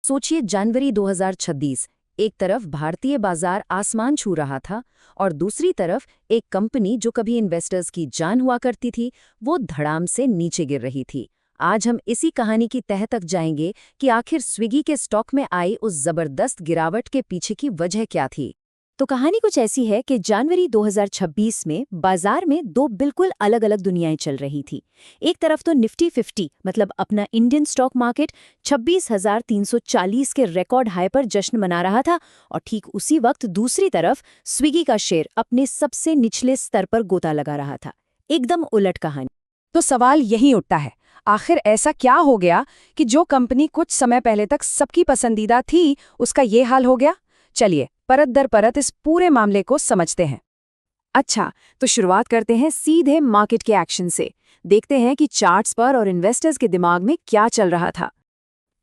सोचिए जनवरी 2026, एक तरफ भारतीय बाजार आसमान छू रहा था और दूसरी तरफ एक कंपनी जो कभी इन्वेस्टर्स की जान हुआ करती थी वो धड़ाम से नीचे गिर रही थी। आज हम इसी कहानी की तह तक जाएंगे कि आखिर स्विगी के स्टॉक में आई उस जबरदस्त गिरावट के पीछे की वजह क्या थी। तो कहानी कुछ ऐसी है कि जनवरी 2026 में बाजार में दो बिल्कुल अलग अलग दुनियाएं चल रही थी। एक तरफ तो निफ्टी 50 मतलब अपना इंडियन स्टॉक मार्केट 26,340 के रिकॉर्ड हाई पर जश्न मना रहा था और ठीक उसी वक्त दूसरी तरफ स्विगी का शेयर अपने सबसे निचले स्तर पर गोता लगा रहा था। एकदम उलट कहानी। तो सवाल यही उठता है, आखिर ऐसा क्या हो गया कि जो कंपनी कुछ समय पहले तक सबकी पसंदीदा थी उसका ये हाल हो गया। चलिए परत दर परत इस पूरे मामले को समझते हैं। अच्छा, तो शुरुआत करते हैं सीधे मार्केट के एक्शन से। देखते हैं कि चार्ट्स पर और इन्वेस्टर्स के दिमाग में क्या चल रहा था।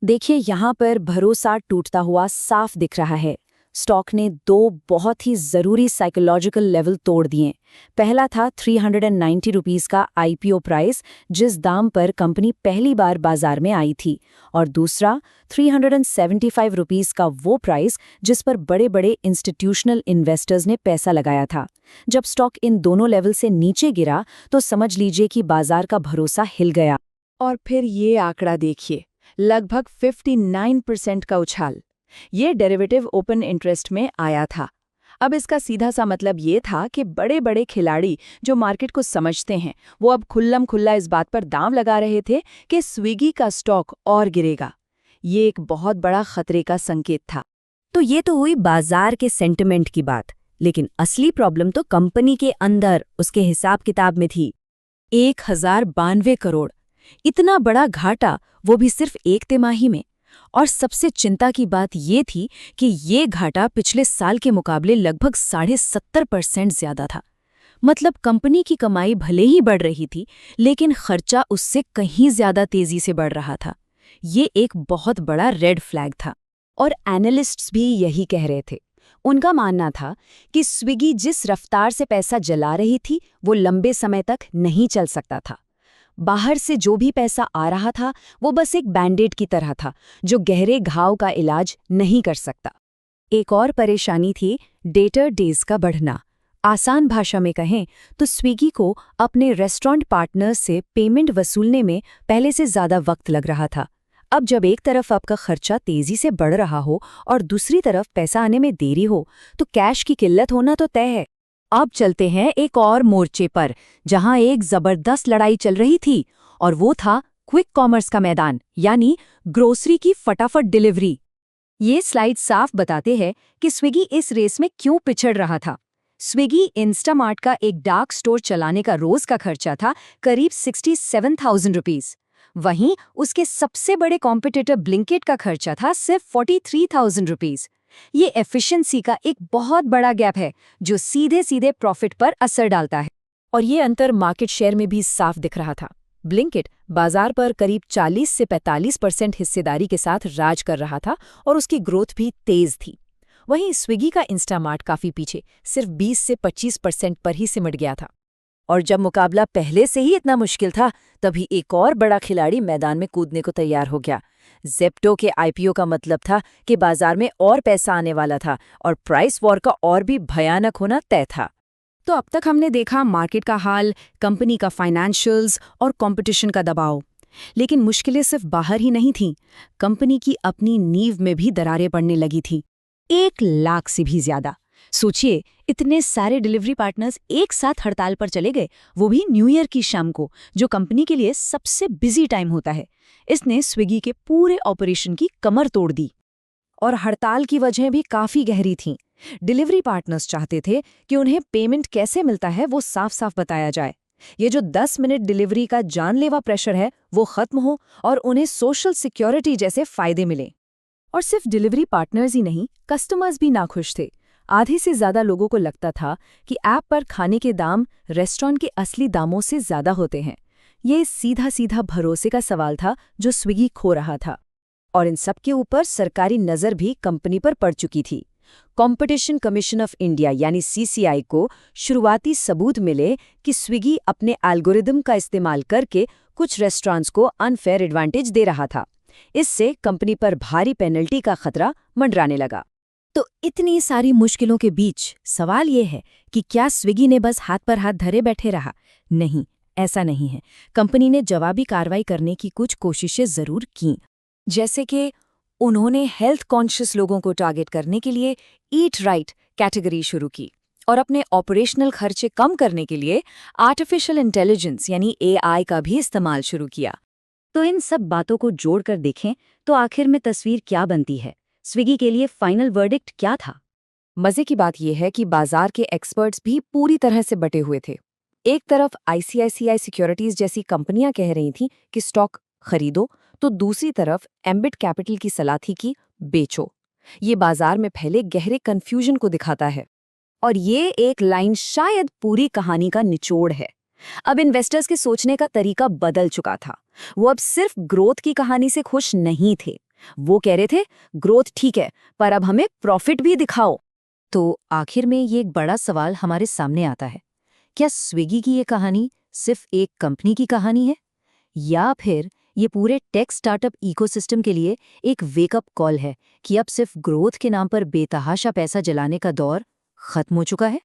देखिए, यहाँ पर भरोसा टूटता हुआ साफ दिख रहा है। स्टॉक ने दो बहुत ही ज़रूरी साइकोलॉजिकल लेवल तोड़ दिए। पहला था 390 रुपीज़ का आईपीओ प्राइस, जिस दाम पर कंपनी पहली बार बाजार में आई थी, और दूसरा 375 रुपीज़ का वो प्राइस जिस पर बड़े बड़े इंस्टीट्यूशनल इन्वेस्टर्स ने पैसा लगाया था। जब स्टॉक इन दोनों लेवल से नीचे गिरा तो समझ लीजिए कि बाजार का भरोसा हिल गया। और फिर ये आंकड़ा देखिए, लगभग 59% का उछाल। ये डेरिवेटिव ओपन इंटरेस्ट में आया था। अब इसका सीधा सा मतलब ये था कि बड़े बड़े खिलाड़ी जो मार्केट को समझते हैं वो अब खुल्लम खुल्ला इस बात पर दांव लगा रहे थे कि स्विगी का स्टॉक और गिरेगा। ये एक बहुत बड़ा खतरे का संकेत था। तो ये तो हुई बाजार के सेंटिमेंट की बात, लेकिन असली प्रॉब्लम तो कंपनी के अंदर उसके हिसाब किताब में थी। 1092 करोड़, इतना बड़ा घाटा, वो भी सिर्फ एक तिमाही में। और सबसे चिंता की बात ये थी कि ये घाटा पिछले साल के मुकाबले लगभग 70% ज्यादा था। मतलब कंपनी की कमाई भले ही बढ़ रही थी, लेकिन खर्चा उससे कहीं ज्यादा तेजी से बढ़ रहा था। ये एक बहुत बड़ा रेड फ्लैग था। और एनालिस्ट्स भी यही कह रहे थे। उनका मानना था कि स्विगी जिस रफ्तार से पैसा जला रही थी वो लंबे समय तक नहीं चल सकता था। बाहर से जो भी पैसा आ रहा था वो बस एक बैंडेड की तरह था जो गहरे घाव का इलाज नहीं कर सकता। एक और परेशानी थी डेटर डेज का बढ़ना। आसान भाषा में कहें तो स्विगी को अपने रेस्टोरेंट पार्टनर्स से पेमेंट वसूलने में पहले से ज़्यादा वक्त लग रहा था। अब जब एक तरफ आपका खर्चा तेजी से बढ़ रहा हो और दूसरी तरफ पैसा आने में देरी हो तो कैश की किल्लत होना तो तय है। अब चलते हैं एक और मोर्चे पर जहां एक जबरदस्त लड़ाई चल रही थी, और वो था क्विक कॉमर्स का मैदान, यानी ग्रोसरी की फटाफट डिलीवरी। ये स्लाइड साफ बताते हैं कि स्विगी इस रेस में क्यों पिछड़ रहा था। स्विगी इंस्टामार्ट का एक डार्क स्टोर चलाने का रोज का खर्चा था करीब 67,000 रुपीज। वहीं उसके सबसे बड़े कॉम्पिटिटर ब्लिंकिट का खर्चा था सिर्फ 43,000 रुपीज। ये एफिशिएंसी का एक बहुत बड़ा गैप है जो सीधे सीधे प्रॉफिट पर असर डालता है। और ये अंतर मार्केट शेयर में भी साफ दिख रहा था। ब्लिंकिट बाजार पर करीब 40 से 45% हिस्सेदारी के साथ राज कर रहा था और उसकी ग्रोथ भी तेज थी। वहीं स्विगी का इंस्टामार्ट काफी पीछे, सिर्फ 20 से 25% पर ही सिमट गया था। और जब मुकाबला पहले से ही इतना मुश्किल था, तभी एक और बड़ा खिलाड़ी मैदान में कूदने को तैयार हो गया। ज़ेप्टो के आईपीओ का मतलब था कि बाजार में और पैसा आने वाला था और प्राइस वॉर का और भी भयानक होना तय था। तो अब तक हमने देखा मार्केट का हाल, कंपनी का फाइनेंशियल्स और कंपटीशन का दबाव। लेकिन मुश्किलें सिर्फ बाहर ही नहीं थीं, कंपनी की अपनी नींव में भी दरारें पड़ने लगी थीं। 1 लाख से भी ज्यादा। सोचिए, इतने सारे डिलीवरी पार्टनर्स एक साथ हड़ताल पर चले गए, वो भी न्यू ईयर की शाम को, जो कंपनी के लिए सबसे बिजी टाइम होता है। इसने स्विगी के पूरे ऑपरेशन की कमर तोड़ दी। और हड़ताल की वजह भी काफी गहरी थीं। डिलीवरी पार्टनर्स चाहते थे कि उन्हें पेमेंट कैसे मिलता है वो साफ साफ बताया जाए। ये जो 10 मिनट डिलीवरी का जानलेवा प्रेशर है वो खत्म हो और उन्हें सोशल सिक्योरिटी जैसे फायदे मिले। और सिर्फ डिलीवरी पार्टनर्स ही नहीं, कस्टमर्स भी नाखुश थे। आधे से ज्यादा लोगों को लगता था कि ऐप पर खाने के दाम रेस्टोरेंट के असली दामों से ज्यादा होते हैं। ये सीधा सीधा भरोसे का सवाल था जो स्विगी खो रहा था। और इन सब के ऊपर सरकारी नज़र भी कंपनी पर पड़ चुकी थी। कॉम्पिटिशन कमीशन ऑफ इंडिया यानी सीसीआई को शुरुआती सबूत मिले कि स्विगी अपने एल्गोरिदम का इस्तेमाल करके कुछ रेस्टोरेंट्स को अनफेयर एडवांटेज दे रहा था। इससे कंपनी पर भारी पेनल्टी का खतरा मंडराने लगा। तो इतनी सारी मुश्किलों के बीच सवाल ये है कि क्या स्विगी ने बस हाथ पर हाथ धरे बैठे रहा? नहीं, ऐसा नहीं है। कंपनी ने जवाबी कार्रवाई करने की कुछ कोशिशें जरूर की। जैसे कि उन्होंने हेल्थ कॉन्शियस लोगों को टारगेट करने के लिए ईट राइट कैटेगरी शुरू की और अपने ऑपरेशनल खर्चे कम करने के लिए आर्टिफिशियल इंटेलिजेंस यानी AI का भी इस्तेमाल शुरू किया। तो इन सब बातों को जोड़कर देखें तो आखिर में तस्वीर क्या बनती है? स्विगी के लिए फाइनल वर्डिक्ट क्या था? मजे की बात यह है कि बाजार के एक्सपर्ट्स भी पूरी तरह से बटे हुए थे। एक तरफ ICICI सिक्योरिटीज जैसी कंपनियां कह रही थीं कि स्टॉक खरीदो, तो दूसरी तरफ एम्बिट कैपिटल की सलाह थी कि बेचो। ये बाजार में फैले गहरे कंफ्यूजन को दिखाता है। और ये एक लाइन शायद पूरी कहानी का निचोड़ है। अब इन्वेस्टर्स के सोचने का तरीका बदल चुका था। वो अब सिर्फ ग्रोथ की कहानी से खुश नहीं थे। वो कह रहे थे ग्रोथ ठीक है, पर अब हमें प्रॉफिट भी दिखाओ। तो आखिर में ये एक बड़ा सवाल हमारे सामने आता है, क्या स्विगी की ये कहानी सिर्फ एक कंपनी की कहानी है, या फिर ये पूरे टेक स्टार्टअप इकोसिस्टम के लिए एक वेकअप कॉल है कि अब सिर्फ ग्रोथ के नाम पर बेतहाशा पैसा जलाने का दौर खत्म हो चुका है?